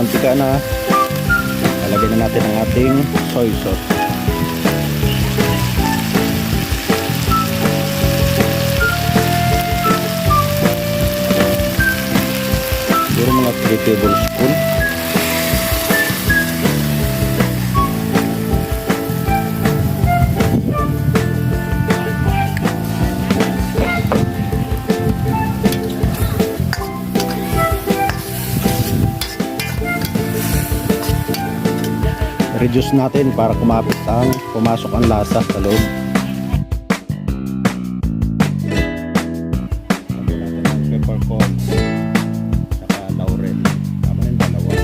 mamantika na, lalagyan na natin ang ating soy sauce. Siguro mga 3 tablespoon. Reduce natin para pumasok ang lasa sa loob. Lagyan natin ang peppercorn saka laurel. Tama na yung dalawa.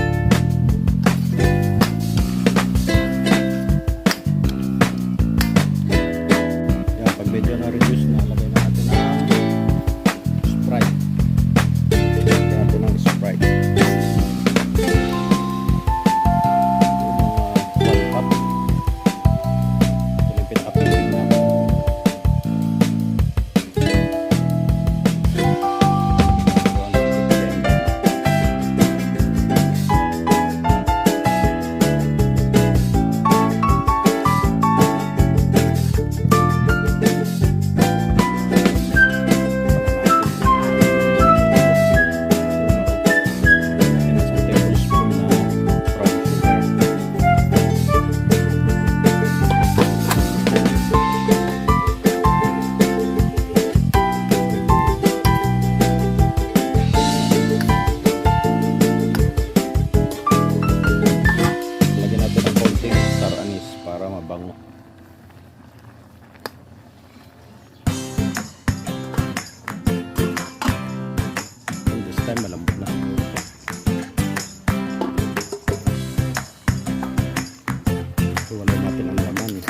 Yan, pag medyo na-reduce na, lagyan natin ang Sprite. Lagyan natin ang Sprite. Para mabango. This time malambot na. So wala natin ang laman.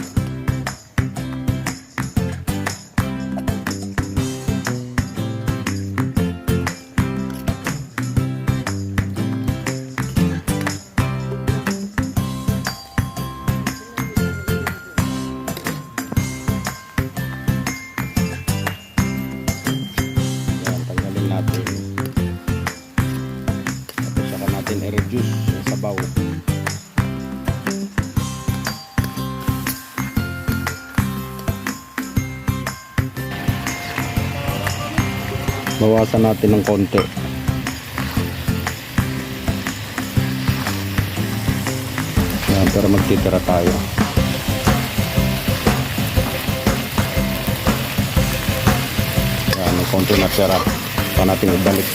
I-reduce yung sabaw. Bawasan natin ng konti. Yan, pero magtitira tayo. Yan, may konti na tira. Pa natin ibalik.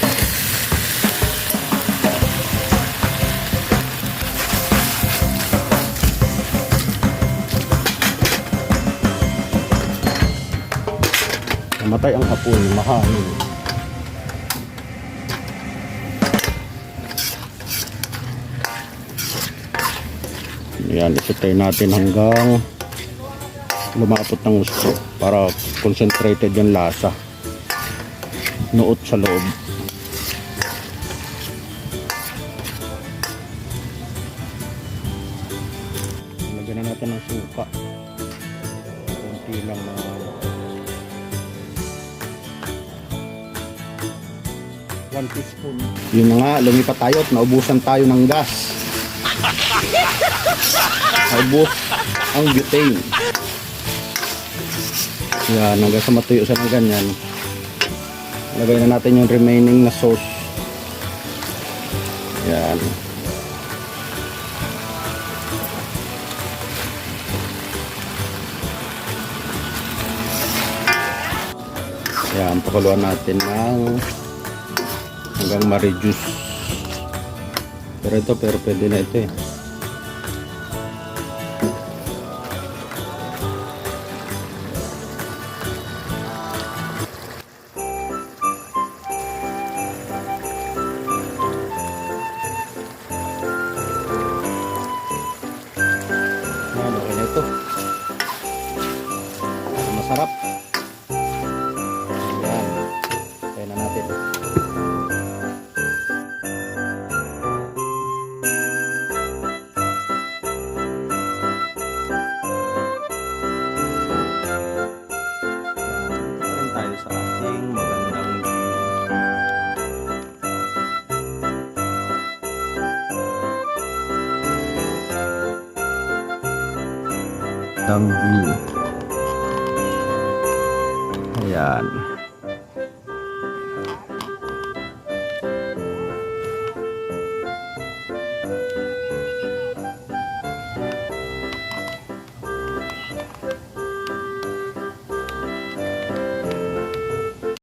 Matay ang apoy, mahangin. Yan, isitay natin hanggang lumapot ng gusto para concentrated yung lasa. Nuot sa loob. Lagyan na natin ng suka. Kunti lang na 1 teaspoon. Yun na nga, lumipat tayo at naubusan tayo ng gas. Naubos ang butane. Yan, hanggang sa matuyo siya ng ganyan. Lagay na natin yung remaining na sauce. Yan. Yan, pakuluan natin ng hanggang ma-reduce. Pero pwede na ito eh. Yan, okay na ito. Masarap. Yan. Kaya na natin. magandang view. Ayan.